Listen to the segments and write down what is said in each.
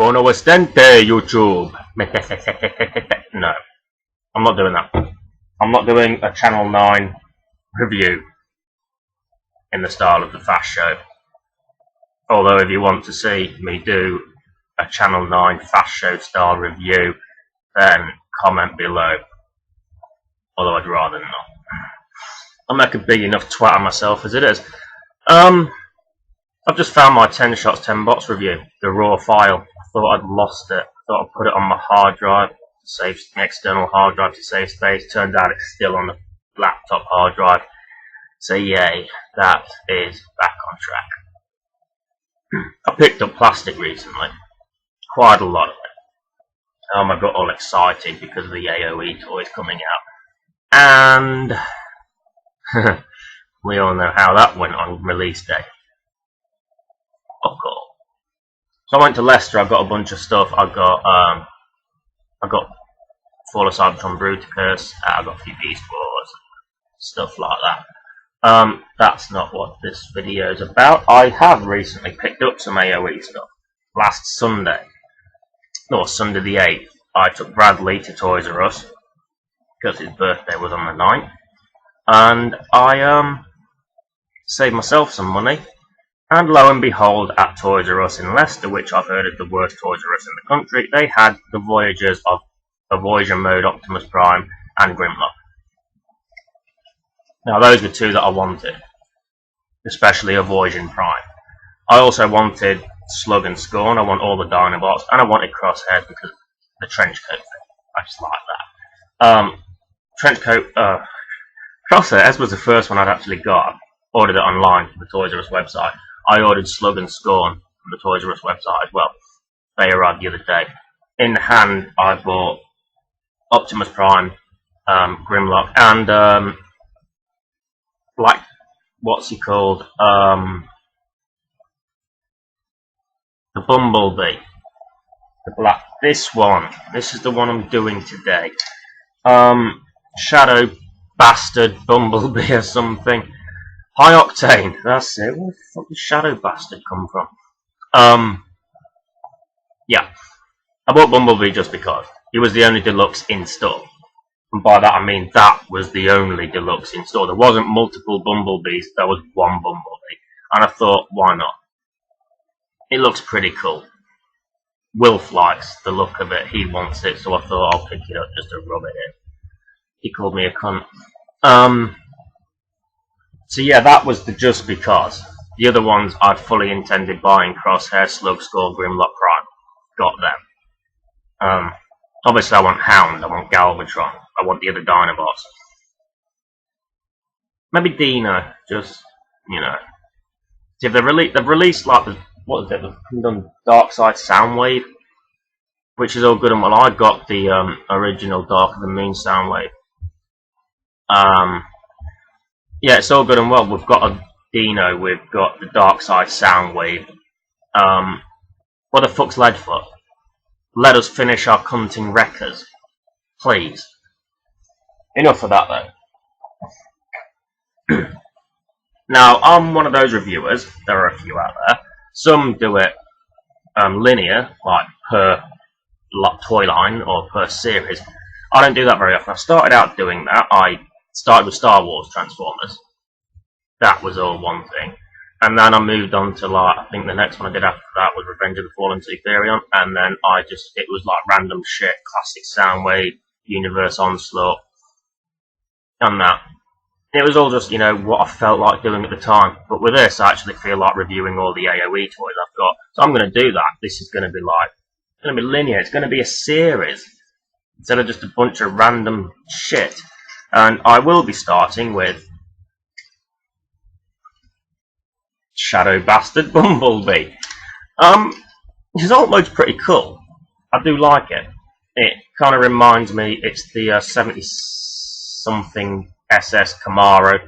Buono Estente, YouTube. No, I'm not doing that. I'm not doing a Channel 9 review in the style of the Fast Show. Although if you want to see me do a Channel 9 Fast Show style review, then comment below. Although I'd rather not. I make a big enough twat of myself as it is. I've just found my 10 shots 10 bots review, the raw file. I thought I'd lost it. I thought I'd put it on my hard drive, save an external hard drive to save space. Turns out it's still on the laptop hard drive. So yay, that is back on track. I picked up plastic recently, quite a lot of it. I got all excited because of the AOE toys coming out. And we all know how that went on release day. Of course. So I went to Leicester. I got a bunch of stuff. I got Flawless Arbitron Bruticus. I got a few Beast Wars, stuff like that. That's not what this video is about. I have recently picked up some AOE stuff. Last Sunday, no, Sunday the 8th, I took Bradley to Toys R Us because his birthday was on the 9th, and I saved myself some money. And lo and behold, at Toys R Us in Leicester, which I've heard is the worst Toys R Us in the country, they had the Voyagers of a Voyager mode, Optimus Prime, and Grimlock. Now those were two that I wanted, especially a Voyager Prime. I also wanted Slug and Scorn, I want all the Dinobots, and I wanted Crosshairs because of the trenchcoat thing. I just like that. Trenchcoat, Crosshairs was the first one I'd actually got. I ordered it online from the Toys R Us website. I ordered Slug and Scorn from the Toys R Us website as well. They arrived the other day. In the hand, I bought Optimus Prime, Grimlock, and like, what's he called? The Bumblebee. The black. This one. This is the one I'm doing today. Shadow Bastard Bumblebee or something. High Octane, that's it. Where the fuck did Shadow Bastard come from? Yeah. I bought Bumblebee just because. He was the only deluxe in store. And by that I mean that was the only deluxe in store. There wasn't multiple Bumblebees, there was one Bumblebee. And I thought, why not? It looks pretty cool. Wilf likes the look of it, he wants it, so I thought I'll pick it up just to rub it in. He called me a cunt. So yeah, that was the just because. The other ones I'd fully intended buying: Crosshair, Slug, Scorn, Grimlock, Prime. Got them. Obviously I want Hound, I want Galvatron, I want the other Dinobots. Maybe Dino, just, you know. See, if they've released like the, what is it, they've done Dark Side Soundwave, which is all good and well. I got the original Dark of the Moon Soundwave. Yeah, it's all good and well. We've got a Dino, we've got the Dark Side Soundwave. What the fuck's Leadfoot? Let us finish our cunting wreckers. Please. Enough of that though. Now, I'm one of those reviewers, there are a few out there. Some do it linear, like per toy line or per series. I don't do that very often. I started out doing that. I started with Star Wars Transformers. That was all one thing. And then I moved on to, like, I think the next one I did after that was Revenge of the Fallen Superion. And then it was like random shit, classic Soundwave, Universe Onslaught, and that. It was all just, you know, what I felt like doing at the time. But with this, I actually feel like reviewing all the AOE toys I've got. So I'm going to do that. This is going to be like, it's going to be linear. It's going to be a series instead of just a bunch of random shit. And I will be starting with Shadow Bastard Bumblebee. It's almost pretty cool. I do like it. It kind of reminds me, it's the 70-something SS Camaro.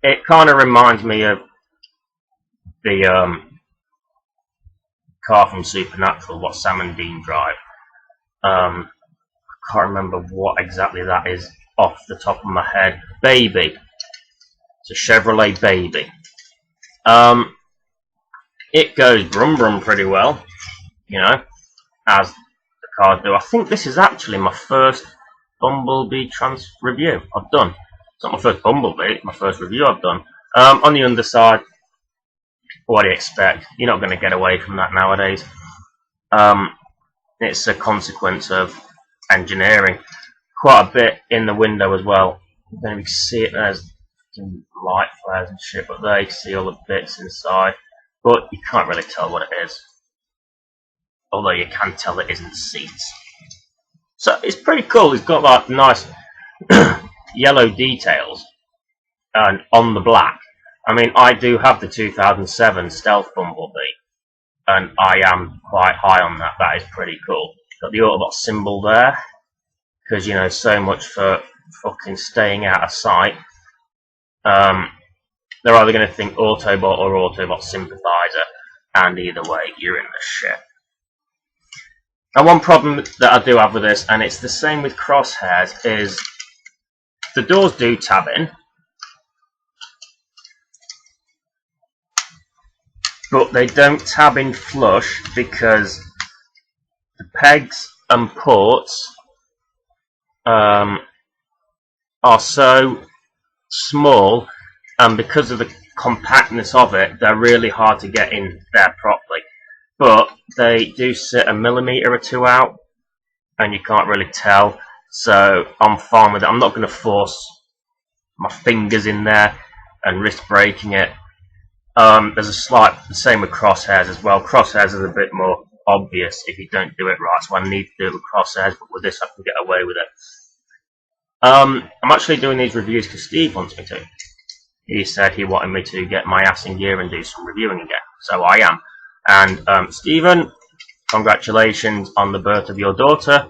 It kind of reminds me of the car from Supernatural, what Sam and Dean drive. I can't remember what exactly that is off the top of my head. Baby. It's a Chevrolet Baby. It goes brum brum pretty well, you know. as the cars do. I think this is actually my first Bumblebee review I've done. It's not my first Bumblebee, it's my first review I've done. On the underside, what do you expect? You're not going to get away from that nowadays. It's a consequence of engineering. Quite a bit in the window as well. You don't even see it, there's light flares and shit, but there you see all the bits inside. But you can't really tell what it is. Although you can tell it isn't seats. So it's pretty cool. It's got like nice yellow details and on the black. I mean, I do have the 2007 Stealth Bumblebee, and I am quite high on that. That is pretty cool. Got the Autobot symbol there, because you know, so much for fucking staying out of sight. They're either going to think Autobot or Autobot sympathizer, and either way, you're in the shit. And one problem that I do have with this, and it's the same with Crosshairs, is the doors do tab in, but they don't tab in flush because the pegs and ports are so small, and because of the compactness of it, they're really hard to get in there properly. But they do sit a millimetre or two out, and you can't really tell, so I'm fine with it. I'm not going to force my fingers in there and risk breaking it. There's a slight, the same with Crosshairs as well. Crosshairs is a bit more obvious if you don't do it right, so I need to do it with Crosshairs, but with this I can get away with it. I'm actually doing these reviews because Steve wants me to. He said he wanted me to get my ass in gear and do some reviewing again, so I am. And Stephen, congratulations on the birth of your daughter.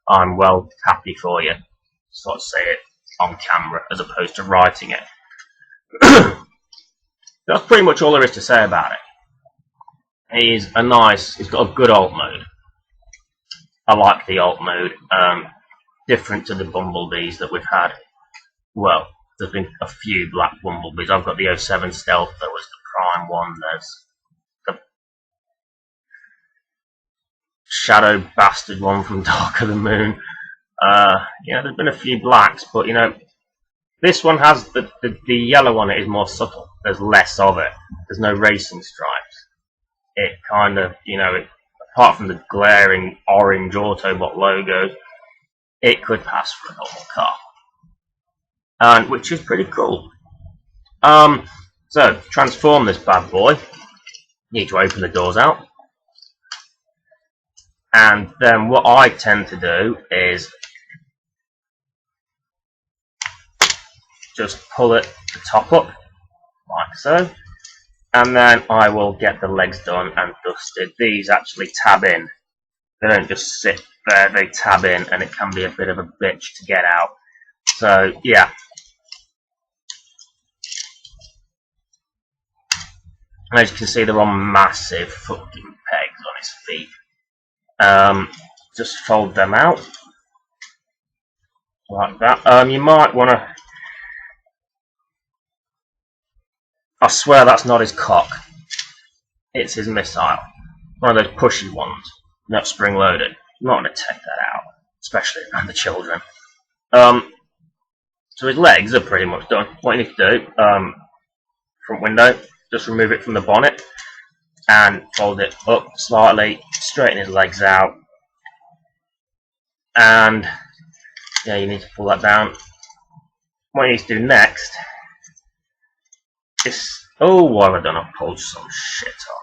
I'm well happy for you. Sort of say it on camera as opposed to writing it. That's pretty much all there is to say about it. He's got a good alt mode. I like the alt mode. Different to the Bumblebees that we've had. Well, there's been a few black Bumblebees. I've got the 07 Stealth, that was the Prime one. There's the Shadow Bastard one from Dark of the Moon. Yeah, there's been a few blacks, but you know, this one has the yellow on it is more subtle. There's less of it. There's no racing stripes. It kind of, you know, apart from the glaring orange Autobot logos, it could pass for a normal car. And which is pretty cool. So, to transform this bad boy, you need to open the doors out. And then what I tend to do is just pull it the top up, like so. And then I will get the legs done and dusted. These actually tab in. They don't just sit there, they tab in, and it can be a bit of a bitch to get out. So, yeah. As you can see, they're on massive fucking pegs on his feet. Just fold them out. Like that. You might want to... I swear that's not his cock. It's his missile. One of those pushy ones. Not spring loaded. I'm not going to take that out. Especially around the children. So his legs are pretty much done. What you need to do, front window, just remove it from the bonnet and fold it up slightly, straighten his legs out, and yeah, you need to pull that down. What you need to do next is, oh, what have I done? I've pulled some shit off.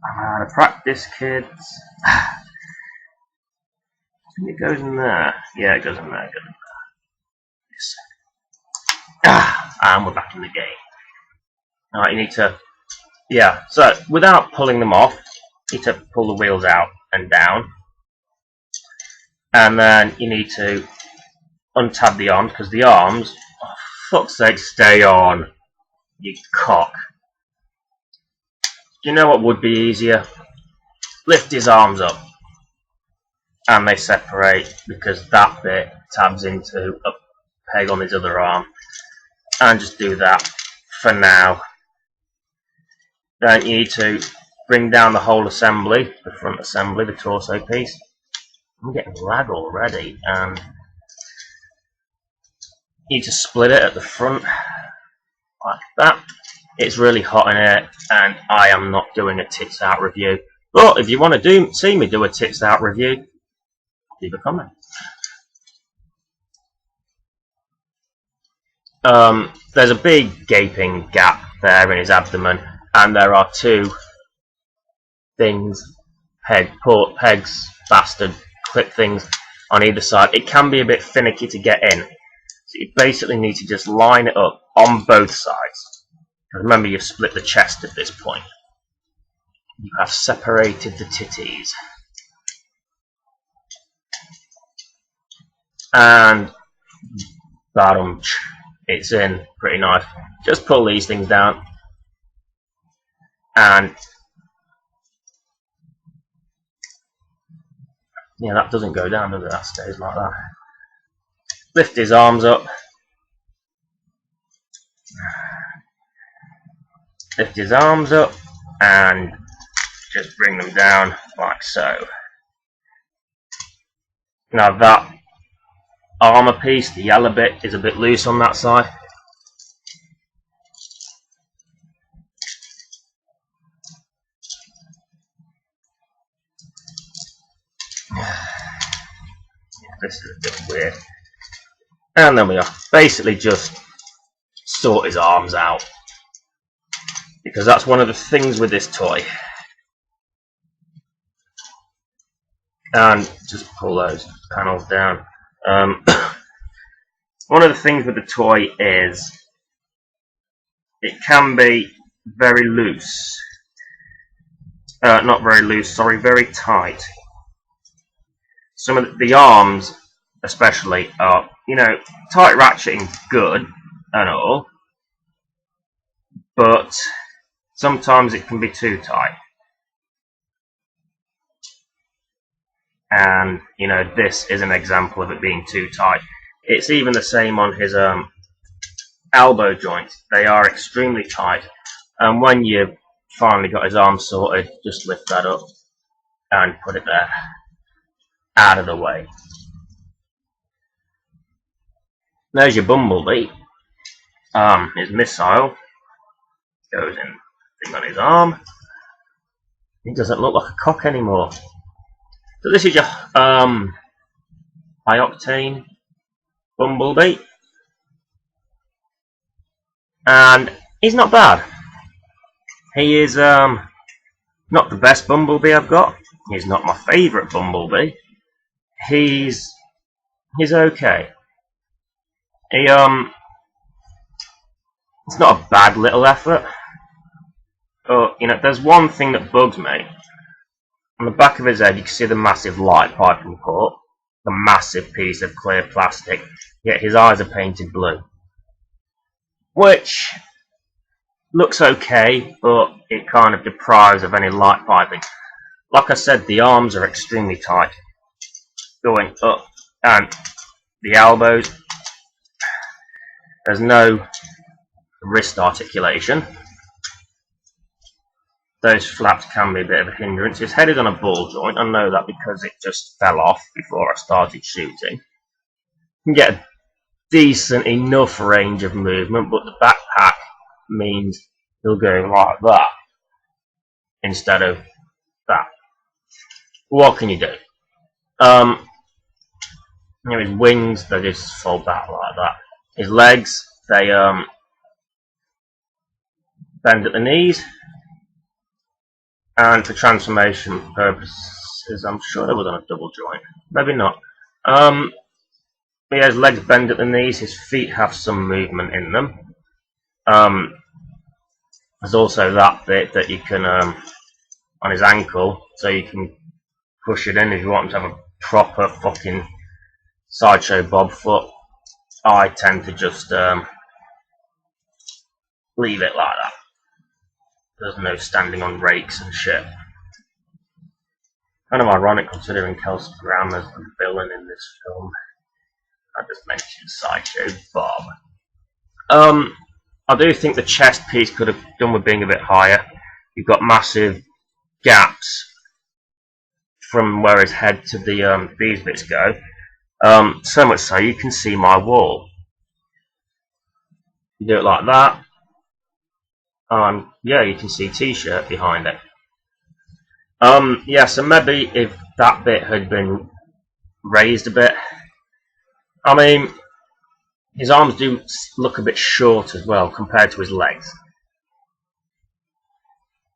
I'm out of practice, kids. I think it goes in there. Yeah, it goes in there. And we're back in the game. Alright, you need to, yeah, so without pulling them off, you need to pull the wheels out and down. And then you need to untab the arms, because the arms, oh, fuck's sake, stay on, you cock. Do you know what would be easier? Lift his arms up. And they separate, because that bit tabs into a peg on his other arm. And just do that for now. Then you need to bring down the whole assembly, the front assembly, the torso piece. I'm getting lag already, and you just split it at the front like that. It's really hot in here, and I am not doing a tits out review. But if you want to see me do a tits out review, leave a comment. There's a big gaping gap there in his abdomen, and there are two things, pegs, bastard clip things on either side. It can be a bit finicky to get in, so you basically need to just line it up on both sides. Remember, you've split the chest at this point. You have separated the titties. And bottom, it's in pretty nice. Just pull these things down, and yeah, that doesn't go down, does it? That stays like that. Lift his arms up. Lift his arms up and just bring them down like so. Now that armor piece, the yellow bit, is a bit loose on that side. This is a bit weird. And then we are basically just sort his arms out, because that's one of the things with this toy. And just pull those panels down. One of the things with the toy is it can be very loose. Not very loose, sorry, very tight. Some of the arms, especially, are, you know, tight ratcheting good and all, but sometimes it can be too tight. And, you know, this is an example of it being too tight. It's even the same on his elbow joints. They are extremely tight. And when you've finally got his arm sorted, just lift that up and put it there, out of the way. There's your Bumblebee. His missile goes in thing on his arm. He doesn't look like a cock anymore. So this is your high octane Bumblebee, and he's not bad. He is not the best Bumblebee I've got. He's not my favourite Bumblebee. He's okay. It's not a bad little effort. But you know, there's one thing that bugs me. On the back of his head, you can see the massive light piping port, the massive piece of clear plastic, yet his eyes are painted blue. Which looks okay, but it kind of deprives of any light piping. Like I said, the arms are extremely tight, going up, and the elbows, there's no wrist articulation. Those flaps can be a bit of a hindrance. His head is on a ball joint. I know that because it just fell off before I started shooting. You can get a decent enough range of movement, but the backpack means he'll go like that instead of that. What can you do? You know, his wings, they just fold back like that. His legs, they bend at the knees. And for transformation purposes, I'm sure it was on a double joint. Maybe not. He has legs bend at the knees. His feet have some movement in them. There's also that bit that you can, on his ankle, so you can push it in if you want him to have a proper fucking sideshow bob foot. I tend to just leave it like that. There's no standing on rakes and shit. Kind of ironic considering Kelsey Grammer's the villain in this film. I just mentioned Sideshow Bob. I do think the chest piece could have done with being a bit higher. You've got massive gaps from where his head to the these bits go. So much so you can see my wall. You do it like that, yeah, you can see T-shirt behind it. Yeah, so maybe if that bit had been raised a bit. I mean, his arms do look a bit short as well compared to his legs.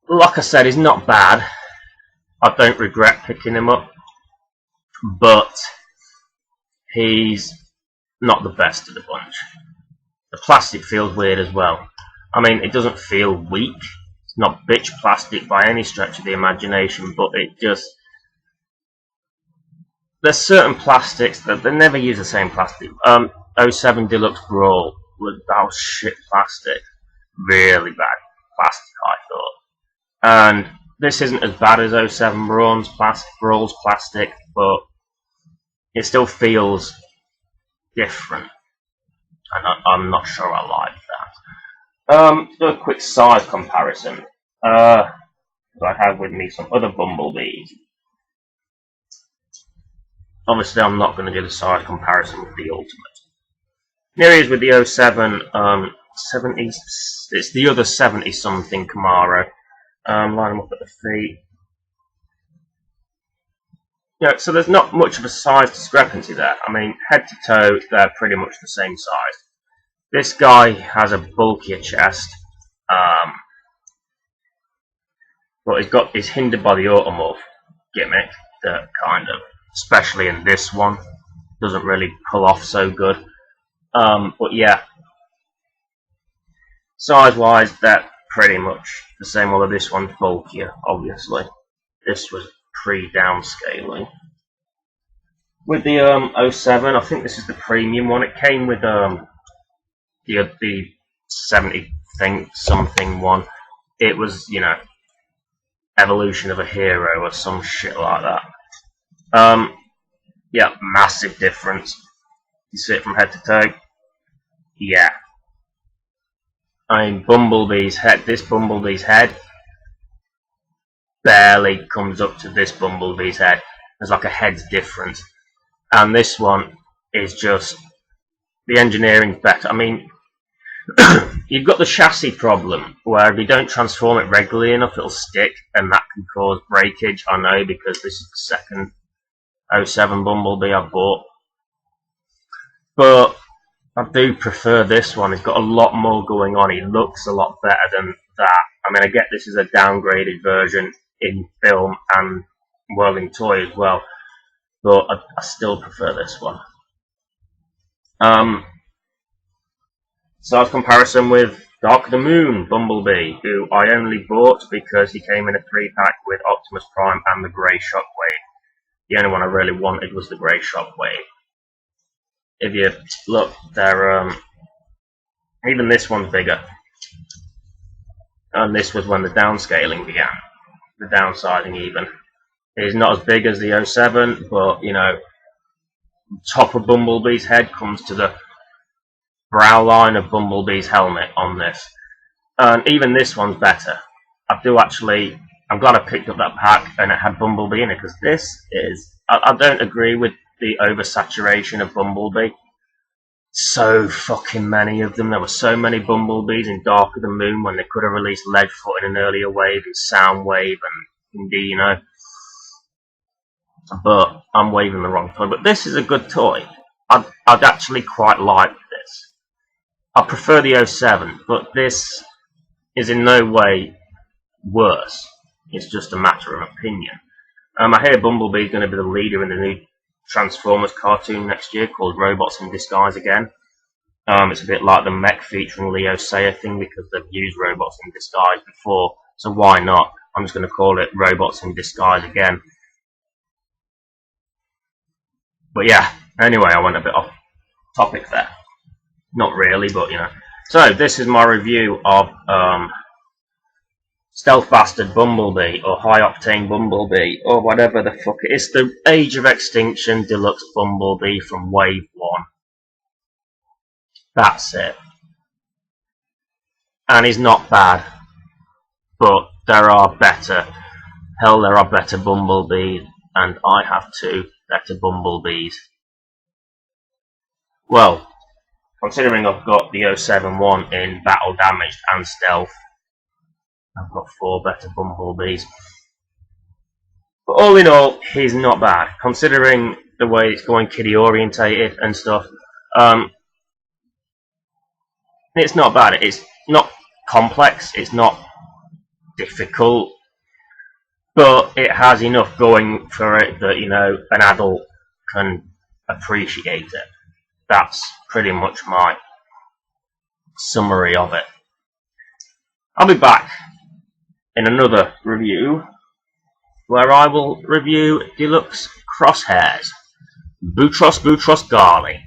Like I said, he's not bad. I don't regret picking him up, but he's not the best of the bunch. The plastic feels weird as well. I mean, it doesn't feel weak. It's not bitch plastic by any stretch of the imagination, but it just... There's certain plastics that they never use the same plastic. 07 Deluxe Brawl that was shit plastic. Really bad plastic, I thought. And this isn't as bad as 07 Brawl's plastic, but it still feels different. And I'm not sure I like that. Do a quick size comparison. I have with me some other Bumblebees. Obviously, I'm not going to do the size comparison with the Ultimate. Here he is with the 07 70. It's the other 70-something Camaro. Line them up at the feet. Yeah, so there's not much of a size discrepancy there. I mean, head to toe, they're pretty much the same size. This guy has a bulkier chest, but he's hindered by the automorph gimmick that kind of, especially in this one, doesn't really pull off so good. But yeah, size-wise, they're pretty much the same, although this one's bulkier, obviously. This was pre-downscaling. With the 07, I think this is the premium one. It came with the 70 something one. It was, you know, Evolution of a Hero or some shit like that. Yeah, massive difference. You see it from head to toe. Yeah. I mean, this Bumblebee's head barely comes up to this Bumblebee's head. There's like a head's difference. And this one is just, the engineering's better. I mean, you've got the chassis problem, where if you don't transform it regularly enough, it'll stick, and that can cause breakage. I know, because this is the second 07 Bumblebee I've bought. But I do prefer this one. It's got a lot more going on. He looks a lot better than that. I mean, I get this is a downgraded version in film and whirling toy as well, but I still prefer this one. Size comparison with Dark of the Moon Bumblebee, who I only bought because he came in a 3-pack with Optimus Prime and the Grey Shockwave. The only one I really wanted was the Grey Shockwave. If you look, they're even this one's bigger, and this was when the downscaling began, the downsizing even. It is not as big as the 07, but you know, top of Bumblebee's head comes to the brow line of Bumblebee's helmet on this, and even this one's better. I'm glad I picked up that pack and it had Bumblebee in it, because this is, I don't agree with the oversaturation of Bumblebee. So fucking many of them. There were so many Bumblebees in Dark of the Moon when they could have released Leadfoot in an earlier wave and Soundwave and Indie, you know. But I'm waving the wrong toy. But this is a good toy. I'd actually quite like this. I prefer the 07, but this is in no way worse. It's just a matter of opinion. I hear Bumblebee is going to be the leader in the new Transformers cartoon next year called Robots in Disguise again. It's a bit like the mech featuring Leo Sayer thing, because they've used Robots in Disguise before, so why not? I'm just going to call it Robots in Disguise again. But yeah, anyway, I went a bit off topic there. Not really, but you know. So, this is my review of Stealth Bastard Bumblebee, or High Octane Bumblebee, or whatever the fuck it is. The Age of Extinction Deluxe Bumblebee from Wave 1. That's it. And he's not bad, but there are better Hell, there are better Bumblebees, and I have 2 better Bumblebees. Well, considering I've got the 071 in battle damage and stealth, I've got 4 better Bumblebees. But all in all, he's not bad, considering the way it's going kiddie orientated and stuff. It's not bad. It's not complex, it's not difficult, but it has enough going for it that, you know, an adult can appreciate it. That's pretty much my summary of it. I'll be back in another review where I will review Deluxe Crosshairs. Boutros Garley.